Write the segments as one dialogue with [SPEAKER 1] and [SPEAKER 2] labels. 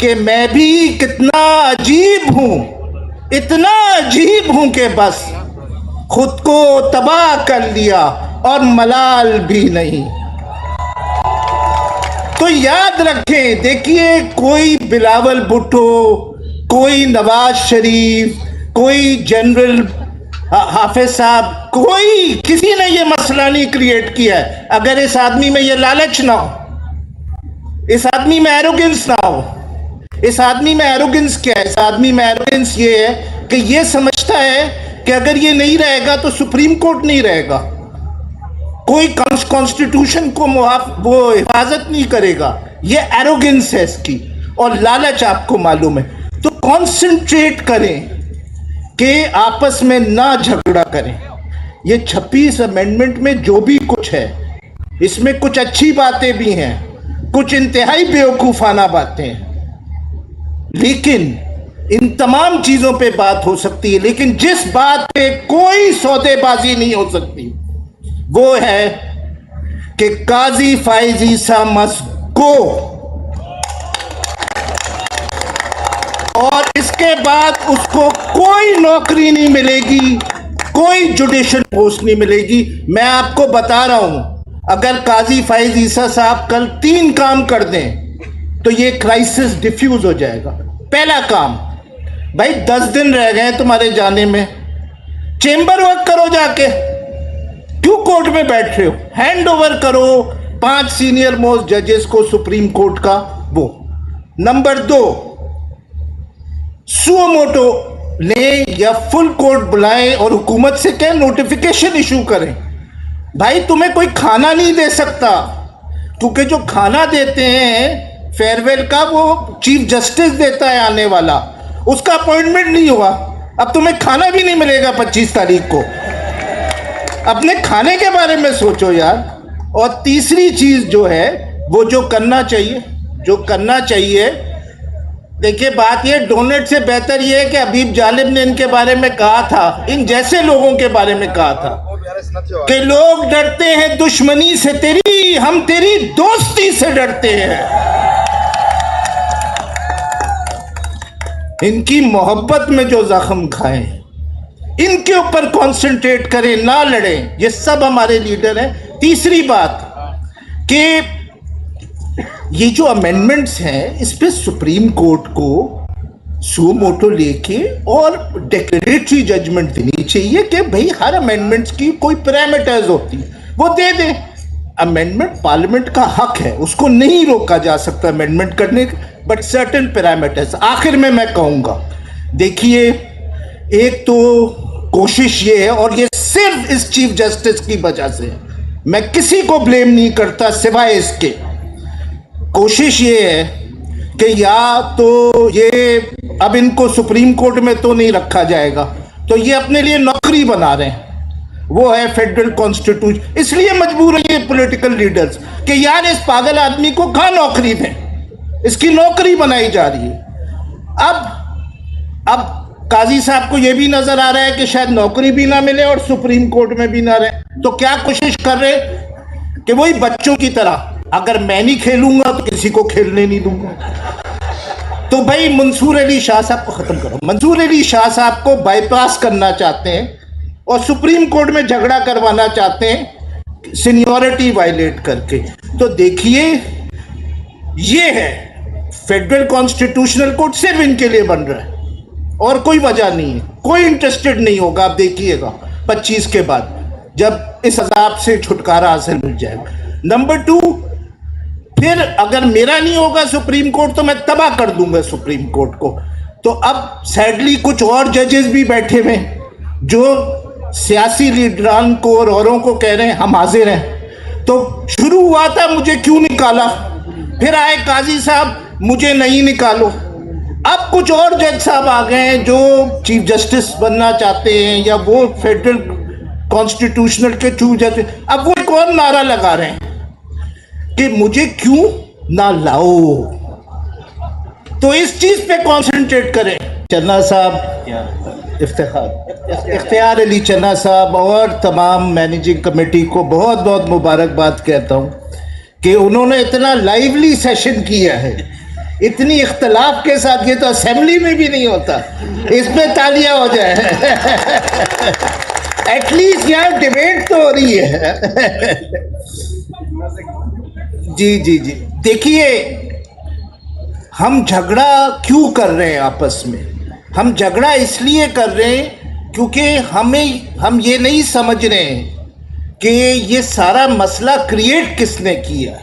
[SPEAKER 1] कि मैं भी कितना अजीब हूं, इतना अजीब हूं कि बस खुद को तबाह कर लिया और मलाल भी नहीं। तो याद रखें, देखिए कोई बिलावल भुट्टो, कोई नवाज शरीफ, कोई जनरल हाफिज साहब, कोई किसी ने ये मसला नहीं क्रिएट किया है। अगर इस आदमी में ये लालच ना हो, इस आदमी में एरोगेंस ना हो, इस आदमी में एरोगेंस क्या है? इस आदमी में एरोगेंस ये है कि ये समझता है कि अगर ये नहीं रहेगा तो सुप्रीम कोर्ट नहीं रहेगा, कोई कॉन्स्टिट्यूशन को वो हिफाजत नहीं करेगा। ये एरोगेंस है इसकी, और लालच आपको मालूम है। तो कॉन्सेंट्रेट करें कि आपस में ना झगड़ा करें। ये 26 अमेंडमेंट में जो भी कुछ है, इसमें कुछ अच्छी बातें भी हैं, कुछ इंतहाई बेवकूफाना बातें हैं, लेकिन इन तमाम चीजों पे बात हो सकती है। लेकिन जिस बात पे कोई सौदेबाजी नहीं हो सकती वो है कि काजी फाइज ईसा मस्ट गो, और इसके बाद उसको कोई नौकरी नहीं मिलेगी, कोई जुडिशल पोस्ट नहीं मिलेगी। मैं आपको बता रहा हूं, अगर काजी फाइज ईसा साहब कल 3 काम कर दें तो ये क्राइसिस डिफ्यूज हो जाएगा। पहला काम, भाई 10 दिन रह गए तुम्हारे जाने में, चेंबर वर्क करो जाके, क्यों कोर्ट में बैठ रहे हो? हैंड ओवर करो 5 सीनियर मोस्ट जजेस को सुप्रीम कोर्ट का वो। नंबर 2, सुओ मोटो लें या फुल कोर्ट बुलाएं और हुकूमत से कहें नोटिफिकेशन इशू करें। भाई तुम्हें कोई खाना नहीं दे सकता, क्योंकि जो खाना देते हैं फेयरवेल का वो चीफ जस्टिस देता है आने वाला, उसका अपॉइंटमेंट नहीं हुआ, अब तुम्हें खाना भी नहीं मिलेगा 25 तारीख को। अपने खाने के बारे में सोचो यार। और तीसरी चीज जो है वो जो करना चाहिए, देखिए बात ये, डोनेट से बेहतर ये है कि हबीब जालिब ने इनके बारे में कहा था, इन जैसे लोगों के बारे में कहा था कि लोग डरते हैं दुश्मनी से तेरी, हम तेरी दोस्ती से डरते हैं। इनकी मोहब्बत में जो जख्म खाएं, इनके ऊपर कंसंट्रेट करें, ना लड़ें। ये सब हमारे लीडर हैं। तीसरी बात कि ये जो अमेंडमेंट्स हैं, इस पे सुप्रीम कोर्ट को सुओ मोटो लेके और डिक्लेरेटरी जजमेंट देनी चाहिए कि भाई हर अमेंडमेंट्स की कोई पैरामीटर्स होती है, वो दे दे। अमेंडमेंट पार्लियामेंट का हक है, उसको नहीं रोका जा सकता अमेंडमेंट करने, बट सर्टेन पैरामीटर्स। आखिर में मैं कहूंगा, देखिए एक तो कोशिश ये है, और ये सिर्फ इस चीफ जस्टिस की वजह से है, मैं किसी को ब्लेम नहीं करता सिवाय इसके। कोशिश ये है कि या तो ये अब इनको सुप्रीम कोर्ट में तो नहीं रखा जाएगा, तो ये अपने लिए नौकरी बना रहे हैं, वो है फेडरल कॉन्स्टिट्यूशन। इसलिए मजबूर है ये पॉलिटिकल लीडर्स कि यार इस पागल आदमी को कहां नौकरी दें, इसकी नौकरी बनाई जा रही है। अब काजी साहब को यह भी नजर आ रहा है कि शायद नौकरी भी ना मिले और सुप्रीम कोर्ट में भी ना रहे, तो क्या कोशिश कर रहे कि वही बच्चों की तरह, अगर मैं नहीं खेलूंगा तो किसी को खेलने नहीं दूंगा। तो भाई मंसूर अली शाह साहब को खत्म करो। मंसूर अली शाह साहब को बाईपास करना चाहते हैं और सुप्रीम कोर्ट में झगड़ा करवाना चाहते हैं सीनियरिटी वायलेट करके। तो देखिए ये है फेडरल कॉन्स्टिट्यूशनल कोर्ट सिर्फ इनके लिए बन रहा है और कोई वजह नहीं है, कोई इंटरेस्टेड नहीं होगा। आप देखिएगा 25 के बाद जब इस अजाब से छुटकारा हासिल मिल जाएगा। नंबर 2, फिर अगर मेरा नहीं होगा सुप्रीम कोर्ट तो मैं तबाह कर दूंगा सुप्रीम कोर्ट को। तो अब सैडली कुछ और जजेस भी बैठे हुए जो सियासी लीडरान को और औरों को कह रहे हैं हम हाजिर हैं। तो शुरू हुआ था मुझे क्यों निकाला, फिर आए काजी साहब मुझे नहीं निकालो। अब कुछ और जज साहब आ गए हैं जो चीफ जस्टिस बनना चाहते हैं या वो फेडरल कॉन्स्टिट्यूशनल के चीफ जस्टिस। अब वो एक और नारा लगा रहे हैं कि मुझे क्यों ना लाओ। तो इस चीज पे कंसंट्रेट करें। चन्ना साहब, इफ्तिखार अली चन्ना साहब और तमाम मैनेजिंग कमेटी को बहुत बहुत मुबारकबाद कहता हूं कि उन्होंने इतना लाइवली सेशन किया है इतनी इख्तलाफ के साथ ये तो असेंबली में भी नहीं होता, इसमें तालियां हो जाए। एटलीस्ट यहाँ डिबेट तो हो रही है। जी जी जी, देखिए हम झगड़ा क्यों कर रहे हैं आपस में? हम झगड़ा इसलिए कर रहे हैं क्योंकि हम ये नहीं समझ रहे हैं कि ये सारा मसला क्रिएट किसने किया।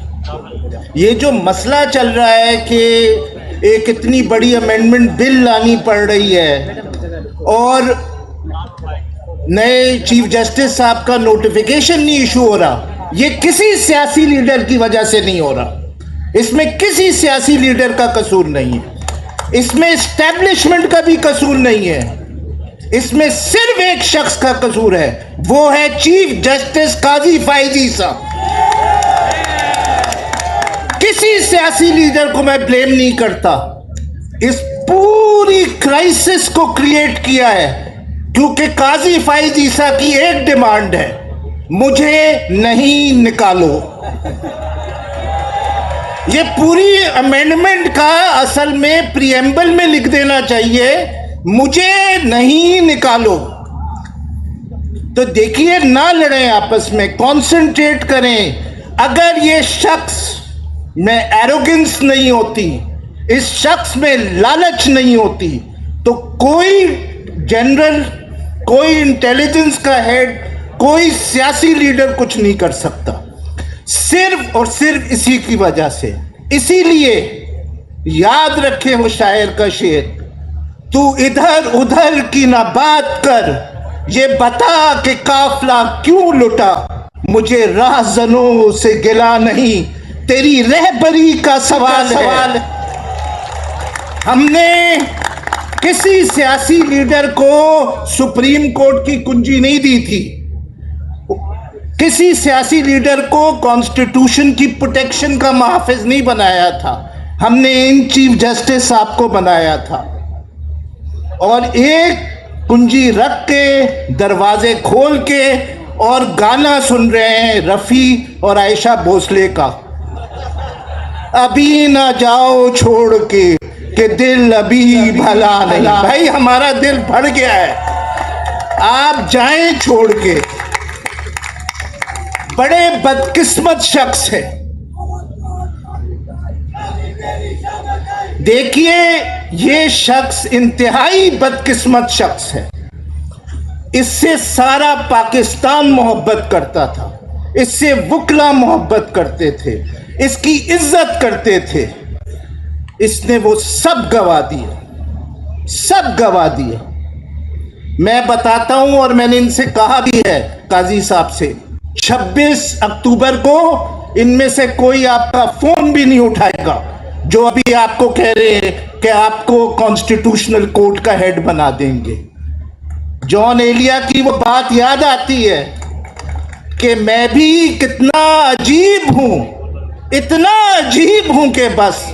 [SPEAKER 1] ये जो मसला चल रहा है कि एक इतनी बड़ी अमेंडमेंट बिल लानी पड़ रही है और नए चीफ जस्टिस साहब का नोटिफिकेशन नहीं इशू हो रहा, ये किसी सियासी लीडर की वजह से नहीं हो रहा। इसमें किसी सियासी लीडर का कसूर नहीं है, इसमें एस्टैब्लिशमेंट का भी कसूर नहीं है, इसमें सिर्फ एक शख्स का कसूर है, वो है चीफ जस्टिस काजी फाइजी साहब। किसी सियासी लीडर को मैं ब्लेम नहीं करता। इस पूरी क्राइसिस को क्रिएट किया है क्योंकि काजी फाइजी साहब की एक डिमांड है, मुझे नहीं निकालो। ये पूरी अमेंडमेंट का असल में प्रीएम्बल में लिख देना चाहिए, मुझे नहीं निकालो। तो देखिए, ना लड़ें आपस में, कंसंट्रेट करें। अगर ये शख्स में एरोगेंस नहीं होती, इस शख्स में लालच नहीं होती, तो कोई जनरल, कोई इंटेलिजेंस का हेड, कोई सियासी लीडर कुछ नहीं कर सकता, सिर्फ और सिर्फ इसी की वजह से। इसीलिए याद रखे वो शायर का शेर, तू इधर उधर की ना बात कर, ये बता कि काफला क्यों लुटा, मुझे राहजनों से गिला नहीं, तेरी रहबरी का सवाल है। हमने किसी सियासी लीडर को सुप्रीम कोर्ट की कुंजी नहीं दी थी, किसी सियासी लीडर को कॉन्स्टिट्यूशन की प्रोटेक्शन का मुहाफिज नहीं बनाया था, हमने इन चीफ जस्टिस साहब को बनाया था। और एक कुंजी रख के, दरवाजे खोल के, और गाना सुन रहे हैं रफ़ी और आयशा भोसले का, अभी ना जाओ छोड़ के दिल अभी भला नहीं। भाई हमारा दिल भर गया है, आप जाएं छोड़ के। बड़े बदकिस्मत शख्स है। देखिए, ये शख्स इंतहाई बदकिस्मत शख्स है। इससे सारा पाकिस्तान मोहब्बत करता था, इससे वकला मोहब्बत करते थे, इसकी इज्जत करते थे। इसने वो सब गवा दिया, सब गवा दिया। मैं बताता हूं, और मैंने इनसे कहा भी है, काजी साहब से, 26 अक्टूबर को इनमें से कोई आपका फोन भी नहीं उठाएगा जो अभी आपको कह रहे हैं कि आपको कॉन्स्टिट्यूशनल कोर्ट का हेड बना देंगे। जॉन एलिया की वो बात याद आती है कि मैं भी कितना अजीब हूं, इतना अजीब हूं कि बस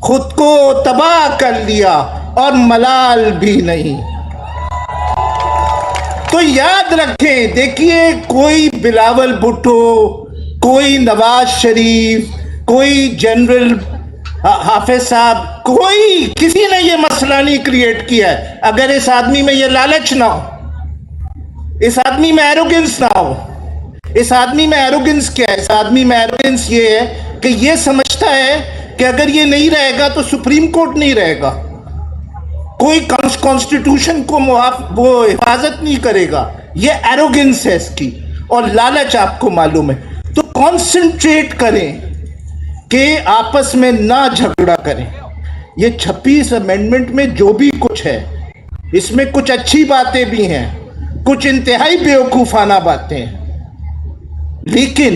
[SPEAKER 1] खुद को तबाह कर लिया और मलाल भी नहीं। तो याद रखें, देखिए, कोई बिलावल भुट्टो, कोई नवाज शरीफ, कोई जनरल हाफिज साहब, कोई किसी ने ये मसला नहीं क्रिएट किया है। अगर इस आदमी में ये लालच ना हो, इस आदमी में एरोगेंस ना हो। इस आदमी में एरोगेंस क्या है? इस आदमी में एरोगेंस ये है कि ये समझता है कि अगर ये नहीं रहेगा तो सुप्रीम कोर्ट नहीं रहेगा, कोई कॉन्स्टिट्यूशन को वो हिफाजत नहीं करेगा। ये एरोगेंस है इसकी, और लालच आपको मालूम है। तो कॉन्सेंट्रेट करें कि आपस में ना झगड़ा करें। ये 26 अमेंडमेंट में जो भी कुछ है, इसमें कुछ अच्छी बातें भी हैं, कुछ इंतहाई बेवकूफाना बातें हैं, लेकिन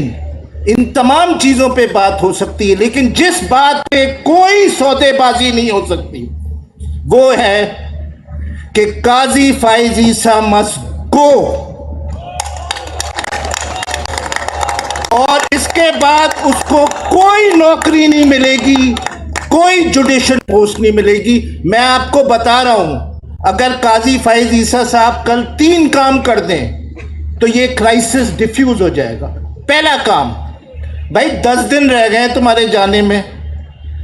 [SPEAKER 1] इन तमाम चीजों पे बात हो सकती है। लेकिन जिस बात पे कोई सौदेबाजी नहीं हो सकती वो है कि काजी फाइज ईसा मस्ट गो, और इसके बाद उसको कोई नौकरी नहीं मिलेगी, कोई जुडिशल पोस्ट नहीं मिलेगी। मैं आपको बता रहा हूं, अगर काजी फाइज ईसा साहब कल 3 काम कर दें तो ये क्राइसिस डिफ्यूज हो जाएगा। पहला काम, भाई 10 दिन रह गए तुम्हारे जाने में,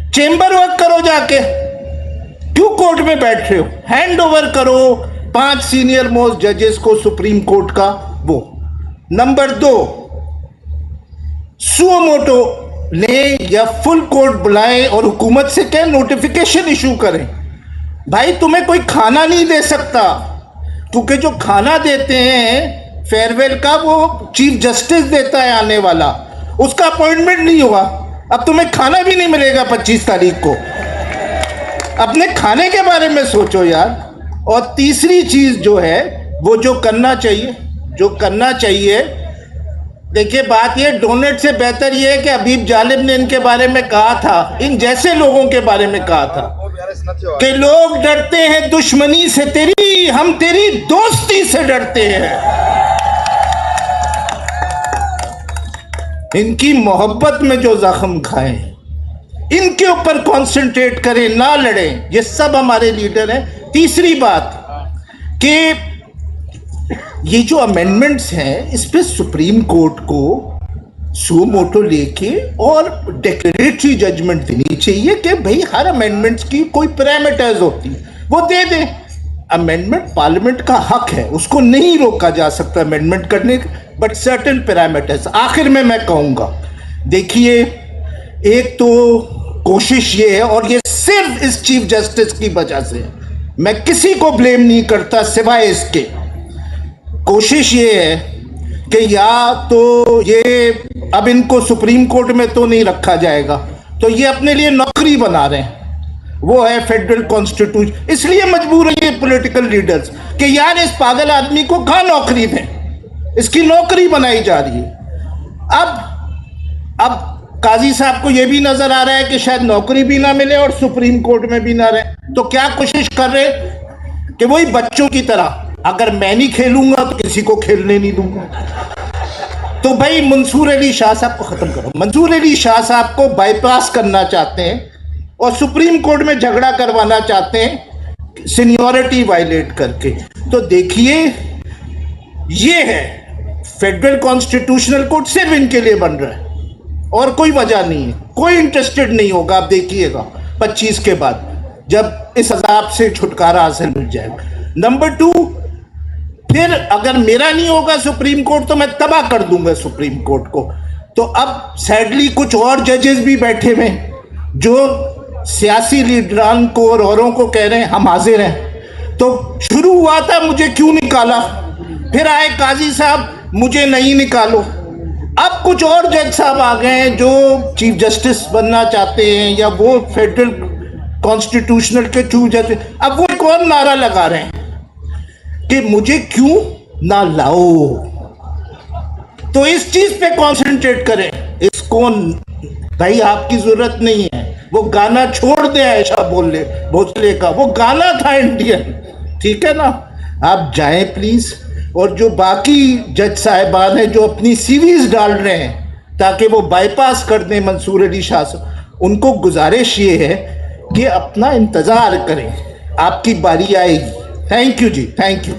[SPEAKER 1] चेंबर वर्क करो जाके, क्यों कोर्ट में बैठ रहे हो? हैंड ओवर करो 5 सीनियर मोस्ट जजेस को सुप्रीम कोर्ट का वो। नंबर 2, सुओ मोटो ले या फुल कोर्ट बुलाएं और हुकूमत से क्या नोटिफिकेशन इशू करें। भाई तुम्हें कोई खाना नहीं दे सकता, क्योंकि जो खाना देते हैं फेयरवेल का वो चीफ जस्टिस देता है आने वाला, उसका अपॉइंटमेंट नहीं हुआ। अब तुम्हें खाना भी नहीं मिलेगा 25 तारीख को। अपने खाने के बारे में सोचो यार। और तीसरी चीज जो है वो जो करना चाहिए, देखिए बात ये, डोनेट से बेहतर ये है कि हबीब जालिब ने इनके बारे में कहा था, इन जैसे लोगों के बारे में कहा था कि लोग डरते हैं दुश्मनी से तेरी, हम तेरी दोस्ती से डरते हैं। इनकी मोहब्बत में जो जख्म खाए इनके ऊपर कंसंट्रेट करें, ना लड़ें। ये सब हमारे लीडर हैं। तीसरी बात कि ये जो अमेंडमेंट्स हैं इस पे सुप्रीम कोर्ट को सो मोटो लेके और डिक्लेरेटरी जजमेंट देनी चाहिए कि भाई हर अमेंडमेंट्स की कोई पैरामीटर्स होती है, वो दे दें। अमेंडमेंट पार्लियामेंट का हक है, उसको नहीं रोका जा सकता अमेंडमेंट करने के, बट सर्टेन पैरामीटर्स। आखिर में मैं कहूँगा, देखिए एक तो कोशिश ये है, और ये सिर्फ इस चीफ जस्टिस की वजह से, मैं किसी को ब्लेम नहीं करता सिवाय इसके, कोशिश ये है कि या तो ये अब इनको सुप्रीम कोर्ट में तो नहीं रखा जाएगा, तो ये अपने लिए नौकरी बना रहे हैं, वो है फेडरल कॉन्स्टिट्यूशन। इसलिए मजबूर है ये पॉलिटिकल लीडर्स कि यार इस पागल आदमी को कहां नौकरी दें, इसकी नौकरी बनाई जा रही है। अब काजी साहब को यह भी नजर आ रहा है कि शायद नौकरी भी ना मिले और सुप्रीम कोर्ट में भी ना रहे, तो क्या कोशिश कर रहे कि वही बच्चों की तरह, अगर मैं नहीं खेलूंगा तो किसी को खेलने नहीं दूंगा। तो भाई मंसूर अली शाह साहब को खत्म करो। मंसूर अली शाह साहब को बाईपास करना चाहते हैं और सुप्रीम कोर्ट में झगड़ा करवाना चाहते हैं सीनियरिटी वायलेट करके। तो देखिए ये है फेडरल कॉन्स्टिट्यूशनल कोर्ट सिर्फ इनके लिए बन रहा है और कोई वजह नहीं है, कोई इंटरेस्टेड नहीं होगा। आप देखिएगा 25 के बाद जब इस अजाब से छुटकारा हासिल मिल जाएगा। नंबर 2, फिर अगर मेरा नहीं होगा सुप्रीम कोर्ट तो मैं तबाह कर दूंगा सुप्रीम कोर्ट को। तो अब सैडली कुछ और जजेस भी बैठे हुए जो सियासी लीडरान को और औरों को कह रहे हैं हम हाजिर हैं। तो शुरू हुआ था मुझे क्यों निकाला, फिर आए काजी साहब मुझे नहीं निकालो। अब कुछ और जज साहब आ गए हैं जो चीफ जस्टिस बनना चाहते हैं या वो फेडरल कॉन्स्टिट्यूशनल के चीफ जस्टिस। अब वो एक और नारा लगा रहे हैं कि मुझे क्यों ना लाओ। तो इस चीज पे कंसंट्रेट करें। इसको भाई आपकी जरूरत नहीं है, वो गाना छोड़ दे ऐसा भोसले का, वो गाना था इंडियन, ठीक है ना। आप जाएं प्लीज। और जो बाकी जज साहिबान हैं जो अपनी सीरीज डाल रहे हैं ताकि वो बाईपास कर दें मंसूर अली शाह से, उनको गुजारिश ये है कि अपना इंतजार करें, आपकी बारी आएगी। थैंक यू जी, थैंक यू।